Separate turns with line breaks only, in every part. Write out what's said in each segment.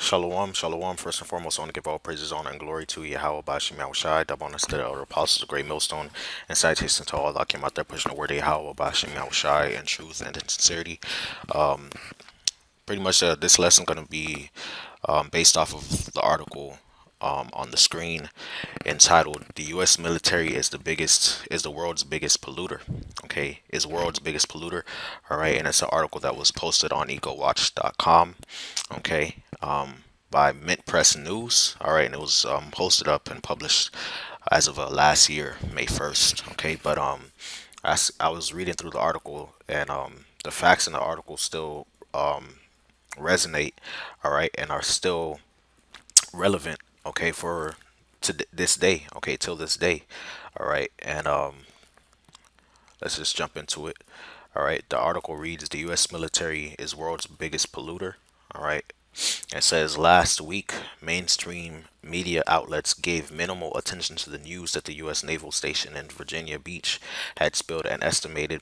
Shalom, shalom. First and foremost, I want to give all praises, honor, and glory to Yahweh Bashim Yahushai, Dabon instead of the apostles, the great millstone, and citation to all that came out there pushing the word of Yahweh Bashim Yahushai in truth and in sincerity. Pretty much this lesson going to be based off of the article on the screen entitled "The U.S. military is the world's biggest polluter." Okay, is world's biggest polluter. All right, and it's an article that was posted on EcoWatch.com. Okay, by Mint Press News. All right, and it was posted up and published as of last year, May 1st. Okay, but I was reading through the article, and the facts in the article still resonate, all right, and are still relevant, okay, for this day, okay, till this day, all right, and let's just jump into it. All right, the article reads: The U.S. military is world's biggest polluter. All right, it says last week, mainstream media outlets gave minimal attention to the news that the U.S. naval station in Virginia Beach had spilled an estimated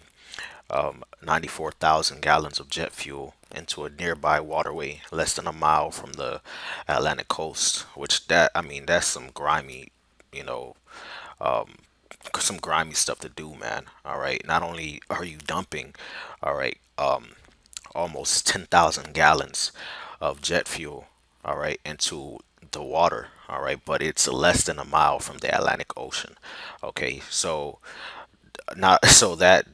94,000 gallons of jet fuel into a nearby waterway less than a mile from the Atlantic coast. Which I mean, that's some grimy, you know, some grimy stuff to do, man. All right. Not only are you dumping, all right, almost 10,000 gallons of jet fuel, all right, into the water, all right, but it's less than a mile from the Atlantic Ocean. Okay, so not so that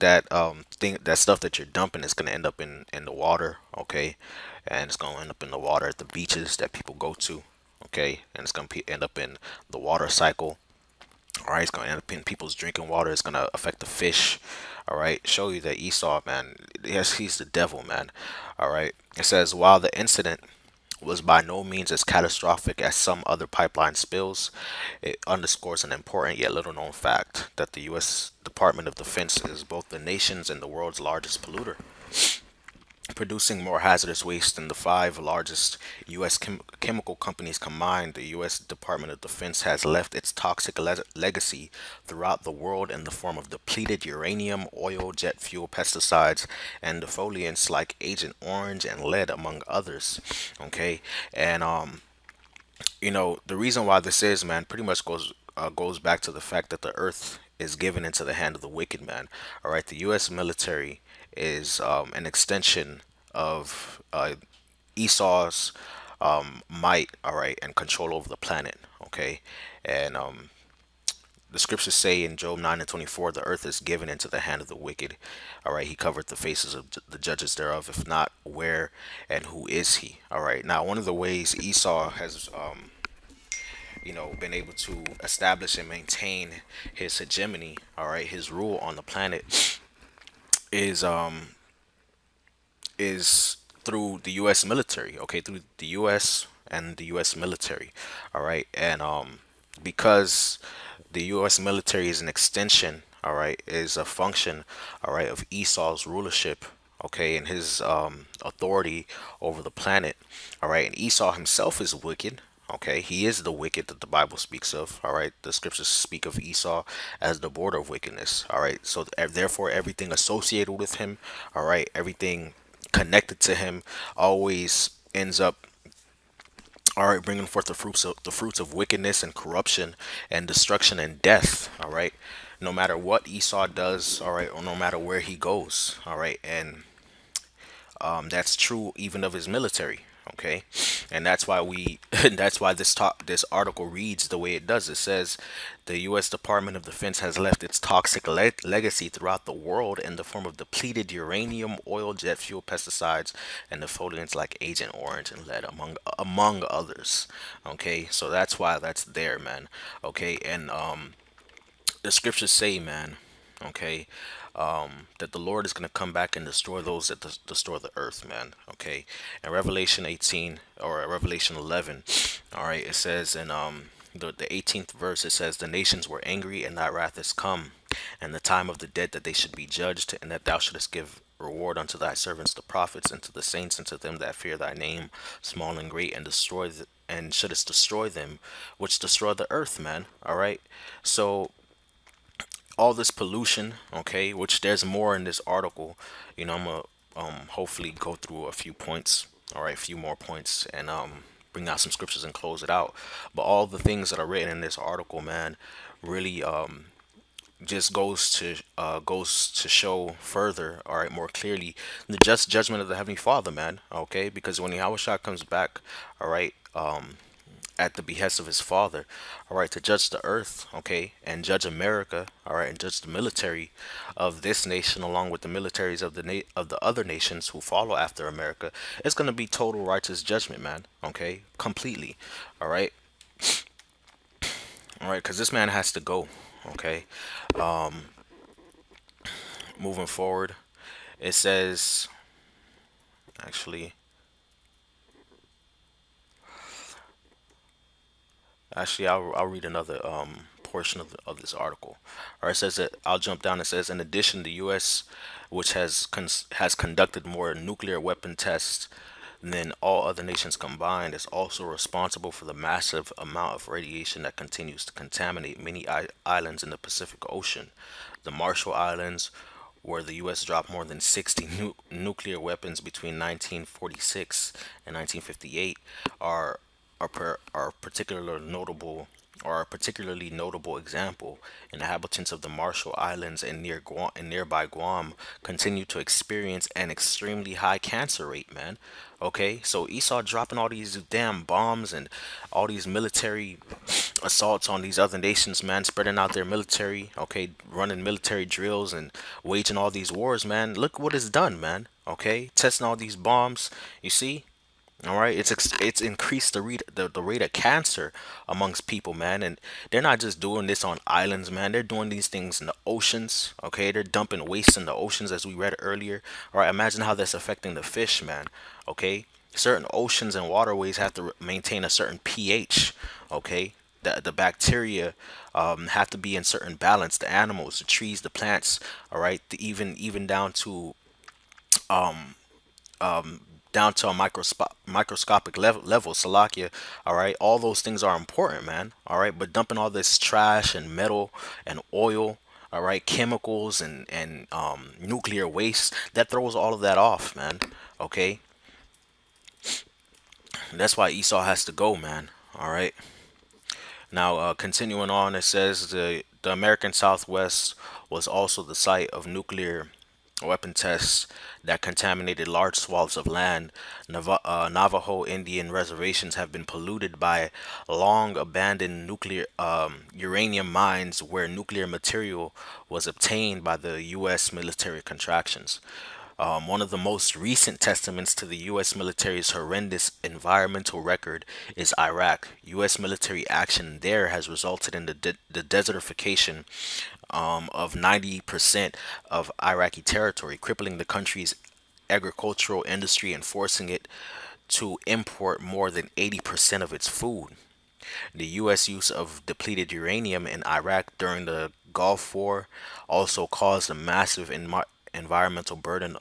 thing, that stuff that you're dumping is going to end up in the water, okay, and it's going to end up in the water at the beaches that people go to, okay, and it's going to end up in the water cycle. All right, it's going to end up in people's drinking water. It's going to affect the fish. All right, show you that Esau, man, yes, he's the devil, man. All right, it says while the incident was by no means as catastrophic as some other pipeline spills, it underscores an important yet little known fact that the U.S. Department of Defense is both the nation's and the world's largest polluter, producing more hazardous waste than the five largest U.S. Chemical companies combined. The U.S. Department of Defense has left its toxic legacy throughout the world in the form of depleted uranium, oil, jet fuel, pesticides, and defoliants like Agent Orange and lead, among others. Okay, and the reason why this is, man, pretty much goes back to the fact that the earth is given into the hand of the wicked man. All right, the U.S. military is an extension of Esau's might. All right, and control over the planet. Okay, and the scriptures say in Job 9:24, the earth is given into the hand of the wicked. All right, he covered the faces of the judges thereof. If not, where and who is he? All right, now one of the ways Esau has been able to establish and maintain his hegemony, all right, his rule on the planet is is through the US military, okay, through the US and the US military, all right, and because the US military is an extension, all right, is a function, all right, of Esau's rulership, okay, and his authority over the planet, all right, and Esau himself is wicked. Okay, he is the wicked that the Bible speaks of. All right, the scriptures speak of Esau as the border of wickedness. All right, so therefore, everything associated with him, all right, everything connected to him, always ends up, all right, bringing forth the fruits of wickedness and corruption and destruction and death. All right, no matter what Esau does, all right, or no matter where he goes, all right, and that's true even of his military. Okay, and that's why that's why this article reads the way it does. It says the U.S. Department of Defense has left its toxic legacy throughout the world in the form of depleted uranium, oil, jet fuel, pesticides, and defoliants like Agent Orange and lead, among others. Okay, so that's why that's there, man. Okay, and the scriptures say, man, okay, that the Lord is going to come back and destroy those that destroy the earth, man. Okay, in Revelation 18 or Revelation 11, all right, it says in the 18th verse, it says, "The nations were angry, and thy wrath is come, and the time of the dead that they should be judged, and that thou shouldest give reward unto thy servants the prophets, and to the saints, and to them that fear thy name, small and great, and and shouldest destroy them which destroy the earth," man. All right, so all this pollution, okay, which there's more in this article. I'm gonna hopefully go through a few points, all right, a few more points, and bring out some scriptures and close it out. But all the things that are written in this article, man, really just goes to show further, all right, more clearly, the just judgment of the Heavenly Father, man. Okay, because when Yahushua comes back, all right, at the behest of his father, all right, to judge the earth, okay, and judge America, all right, and judge the military of this nation along with the militaries of of the other nations who follow after America. It's gonna be total righteous judgment, man. Okay, completely, all right, all right, because this man has to go. Okay, moving forward, it says actually. Actually, I'll read another portion of this article. Or it says that I'll jump down. It says, in addition, the U.S., which has conducted more nuclear weapon tests than all other nations combined, is also responsible for the massive amount of radiation that continues to contaminate many islands in the Pacific Ocean. The Marshall Islands, where the U.S. dropped more than 60 nuclear weapons between 1946 and 1958, are are particular notable or a particularly notable example. Inhabitants of the Marshall Islands and nearby Guam continue to experience an extremely high cancer rate, man. Okay, so Esau dropping all these damn bombs and all these military assaults on these other nations, man, spreading out their military, okay, running military drills and waging all these wars, man. Look what it's done, man. Okay, testing all these bombs. You see, all right, it's increased the rate of cancer amongst people, man, and they're not just doing this on islands, man. They're doing these things in the oceans. Okay, they're dumping waste in the oceans, as we read earlier. All right, imagine how that's affecting the fish, man. Okay, certain oceans and waterways have to maintain a certain pH. Okay, the bacteria have to be in certain balance. The animals, the trees, the plants. All right, even down to a microscopic level, Salakia. All right, all those things are important, man. All right, but dumping all this trash and metal and oil, all right, chemicals and nuclear waste, that throws all of that off, man. Okay, that's why Esau has to go, man. All right. Now, continuing on, it says the American Southwest was also the site of nuclear weapon tests that contaminated large swaths of land. Navajo Indian reservations have been polluted by long abandoned nuclear uranium mines where nuclear material was obtained by the U.S. military contractions. One of the most recent testaments to the U.S. military's horrendous environmental record is Iraq. U.S. military action there has resulted in the desertification of 90% of Iraqi territory, crippling the country's agricultural industry and forcing it to import more than 80% of its food. The U.S. use of depleted uranium in Iraq during the Gulf War also caused a massive environmental burden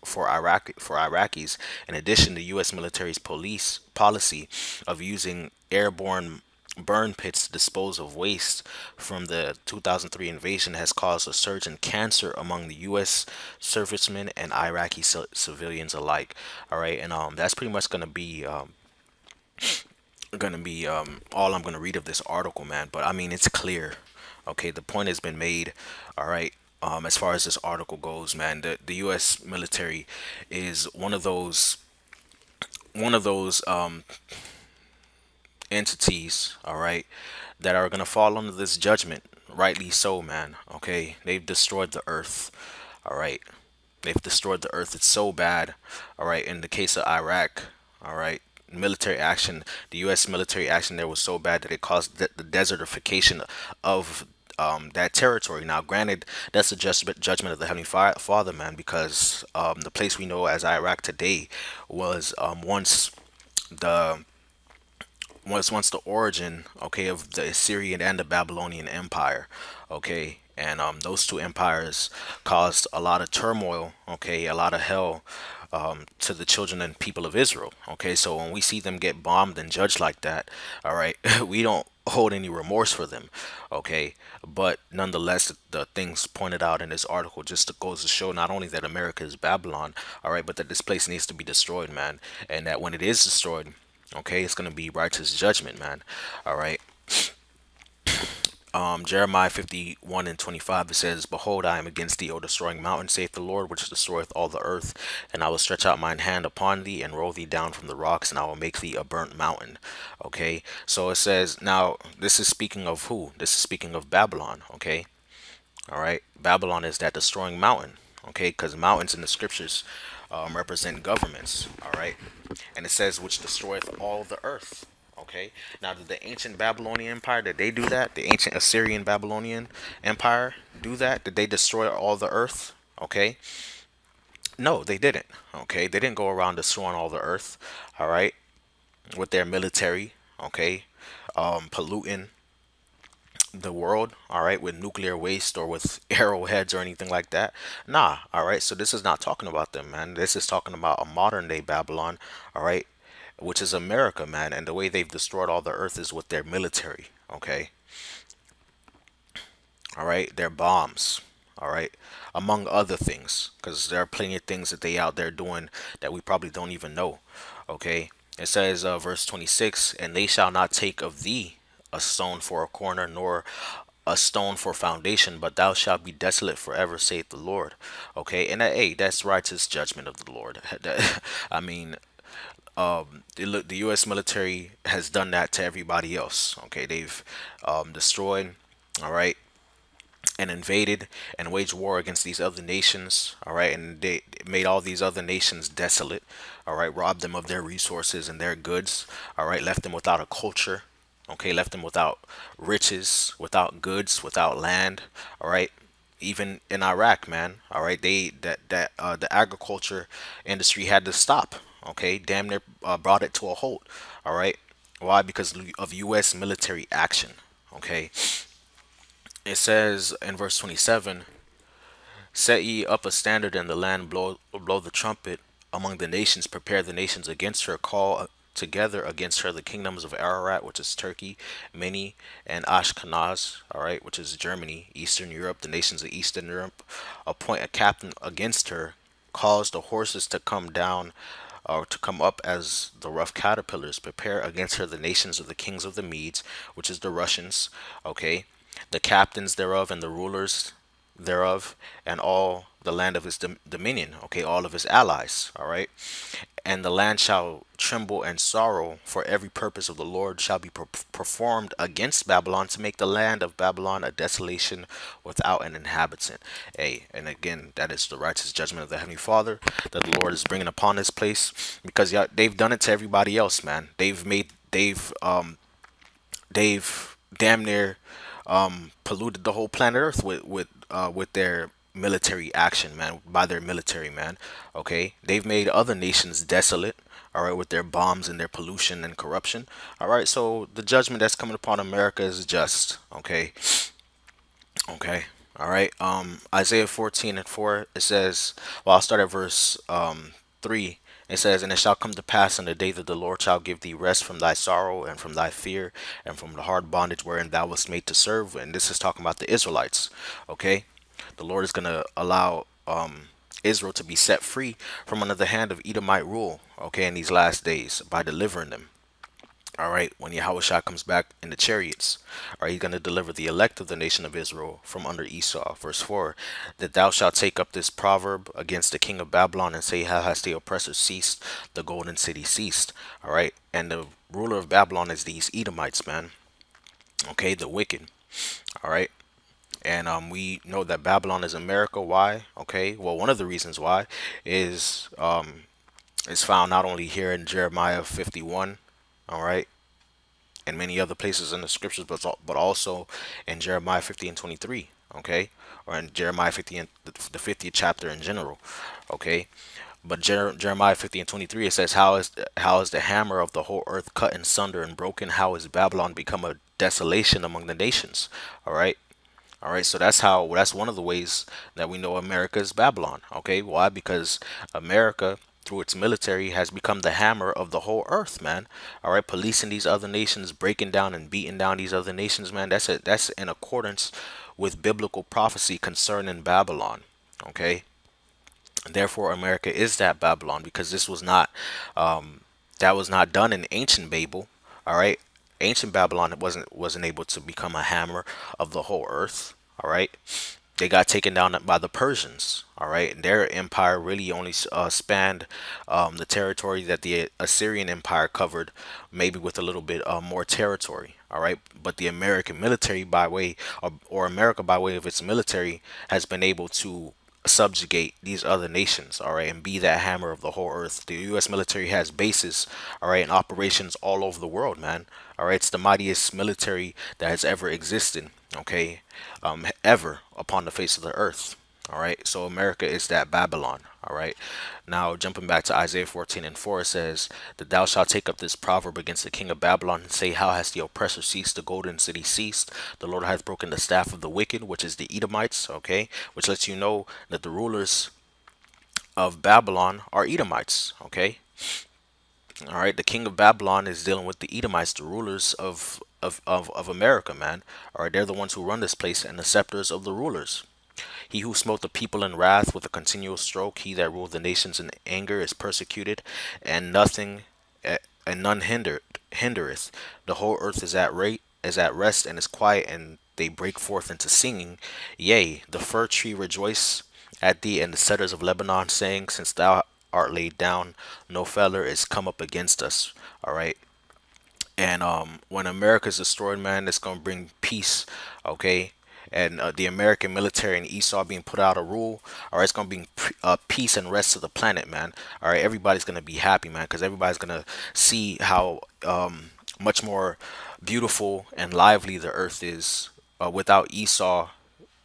for Iraqis. In addition, the U.S. military's police policy of using airborne burn pits to dispose of waste from the 2003 invasion has caused a surge in cancer among the U.S. servicemen and Iraqi civilians alike. All right, and that's pretty much gonna be all I'm gonna read of this article, man. But I mean, it's clear. Okay, the point has been made. All right. As far as this article goes, man, the U.S. military is one of those entities. All right, that are gonna fall under this judgment. Rightly so, man. Okay, they've destroyed the earth. All right, they've destroyed the earth. It's so bad. All right, in the case of Iraq. All right, military action, the U.S. military action there was so bad that it caused the desertification of that territory. Now, granted, that's the judgment of the Heavenly Father, man, because the place we know as Iraq today was the once the origin, okay, of the Assyrian and the Babylonian Empire, okay, and those two empires caused a lot of turmoil, okay, a lot of hell to the children and people of Israel, okay. So when we see them get bombed and judged like that, all right, we don't hold any remorse for them, okay. But nonetheless, the things pointed out in this article just goes to show not only that America is Babylon, all right, but that this place needs to be destroyed, man, and that when it is destroyed, Okay, it's gonna be righteous judgment, man. All right. Jeremiah 51 and 25, it says, "Behold, I am against thee, O destroying mountain, saith the Lord, which destroyeth all the earth. And I will stretch out mine hand upon thee, and roll thee down from the rocks, and I will make thee a burnt mountain." Okay, so it says, now, this is speaking of who? This is speaking of Babylon, okay? All right, Babylon is that destroying mountain, okay? Because mountains in the scriptures represent governments, all right? And it says, which destroyeth all the earth. Okay. Now, did the ancient Babylonian Empire, did they do that? The ancient Assyrian Babylonian Empire do that? Did they destroy all the earth? Okay. No, they didn't. Okay. They didn't go around destroying all the earth. All right. With their military. Okay. Polluting the world, all right, with nuclear waste or with arrowheads or anything like that. Nah, all right. So this is not talking about them, man. This is talking about a modern day Babylon, all right, which is America, man. And the way they've destroyed all the earth is with their military, okay, all right, their bombs, all right, among other things, because there are plenty of things that they out there doing that we probably don't even know, okay. It says, verse 26, "And they shall not take of thee a stone for a corner, nor a stone for foundation, but thou shalt be desolate forever, saith the Lord." Okay, and that, hey, that's righteous judgment of the Lord. I mean, the U.S. military has done that to everybody else. Okay, they've destroyed, all right, and invaded and waged war against these other nations, all right, and they made all these other nations desolate, all right, robbed them of their resources and their goods, all right, left them without a culture, okay, left them without riches, without goods, without land, all right. Even in Iraq, man, all right, the agriculture industry had to stop, okay, damn near brought it to a halt, all right. Why? Because of U.S. military action, okay. It says in verse 27, "Set ye up a standard in the land, blow the trumpet among the nations, prepare the nations against her, call together against her the kingdoms of Ararat, which is Turkey, Mini, and Ashkenaz, all right, which is Germany, Eastern Europe, the nations of Eastern Europe. Appoint a captain against her, cause the horses to come down or to come up as the rough caterpillars. Prepare against her the nations of the kings of the Medes, which is the Russians, okay, the captains thereof and the rulers thereof, and all the land of his dominion, okay, all of his allies, all right. And the land shall tremble and sorrow, for every purpose of the Lord shall be performed against Babylon, to make the land of Babylon a desolation without an inhabitant." Hey, and again, that is the righteous judgment of the Heavenly Father that the Lord is bringing upon this place, because yeah, they've done it to everybody else, man. They've damn near polluted the whole planet Earth with their military action, man, by their military, man. Okay, they've made other nations desolate. All right, with their bombs and their pollution and corruption. All right, so the judgment that's coming upon America is just. Okay, okay. All right. Isaiah 14 and 4, it says, well, I'll start at verse 3. It says, "And it shall come to pass in the day that the Lord shall give thee rest from thy sorrow and from thy fear and from the hard bondage wherein thou wast made to serve." And this is talking about the Israelites. Okay. The Lord is going to allow Israel to be set free from under the hand of Edomite rule, okay, in these last days by delivering them. All right, when Yahushua comes back in the chariots, all right, he's going to deliver the elect of the nation of Israel from under Esau. Verse 4, "That thou shalt take up this proverb against the king of Babylon and say, How has the oppressor ceased? The golden city ceased." All right, and the ruler of Babylon is these Edomites, man. Okay, the wicked. All right, and we know that Babylon is America. Why? Okay, well, one of the reasons why is found not only here in Jeremiah 51, all right, and many other places in the scriptures, but also in Jeremiah 50 and 23, okay, or in Jeremiah 50 and the 50th chapter in general, okay. But Jeremiah 50 and 23, it says, how is the hammer of the whole earth cut in sunder and broken? How is Babylon become a desolation among the nations? All right. All right, so that's one of the ways that we know America is Babylon. Okay, why? Because America, through its military, has become the hammer of the whole earth, man. All right, policing these other nations, breaking down and beating down these other nations, man. That's in accordance with biblical prophecy concerning Babylon. Okay, therefore America is that Babylon, because this was not That was not done in ancient Babel. All right, ancient Babylon wasn't able to become a hammer of the whole earth. All right, they got taken down by the Persians. All right, and their empire really only spanned the territory that the Assyrian Empire covered, maybe with a little bit more territory. All right, but the American military, by way or America by way of its military, has been able to subjugate these other nations, all right, and be that hammer of the whole earth. The U.S. military has bases, all right, and operations all over the world, man. All right, it's the mightiest military that has ever existed, okay, ever upon the face of the earth. All right, so America is that Babylon. All right, now jumping back to Isaiah 14 and 4, it says that thou shalt take up this proverb against the king of Babylon and say, how has the oppressor ceased, the golden city ceased? The Lord hath broken the staff of the wicked, which is the Edomites. Okay, which lets you know that the rulers of Babylon are Edomites. Okay, all right, the king of Babylon is dealing with the Edomites, the rulers of America, man. All right, they're the ones who run this place and the scepters of the rulers. He who smote the people in wrath with a continual stroke, he that ruled the nations in anger is persecuted, and nothing and none hindereth. The whole earth is at rest and is quiet, and they break forth into singing. Yea, the fir tree rejoice at thee, and the cedars of Lebanon saying, since thou art laid down, no feller is come up against us. All right. And when America's destroyed, man, it's gonna bring peace, okay? And the American military and Esau being put out of rule, all right, it's gonna bring peace and rest to the planet, man. All right, everybody's gonna be happy, man, because everybody's gonna see how much more beautiful and lively the earth is without Esau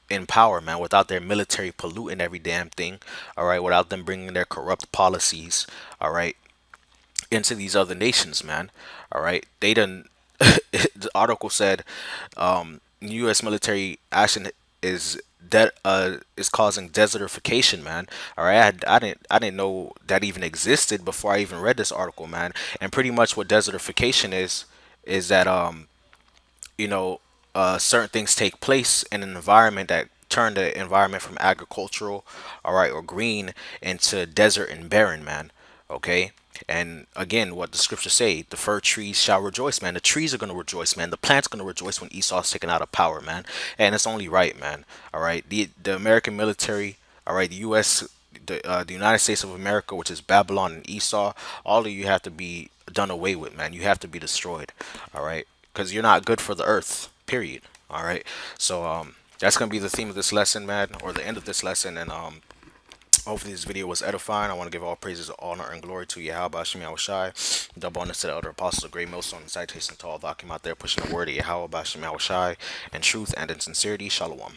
in power, man, without their military polluting every damn thing, all right, without them bringing their corrupt policies, all right, into these other nations, man. All right, they done. The article said, U.S. military action is causing desertification, man. All right, I didn't know that even existed before I even read this article, man. And pretty much what desertification is that you know, certain things take place in an environment that turn the environment from agricultural, all right, or green into desert and barren, man. Okay. And again, what the scriptures say, the fir trees shall rejoice, man. The trees are going to rejoice, man. The plant's going to rejoice when Esau's taken out of power, man. And it's only right, man. All right. The American military, all right, the U.S., the United States of America, which is Babylon and Esau, all of you have to be done away with, man. You have to be destroyed, all right, because you're not good for the earth. Period. All right. So that's gonna be the theme of this lesson, man, or the end of this lesson, and hopefully this video was edifying. I want to give all praises, honor, and glory to Yahweh Shemi Awashai. Double honors to the other apostles of great millstone and citation to all that came out there pushing the word of Yahweh Shemi Awashai in truth and in sincerity. Shalom.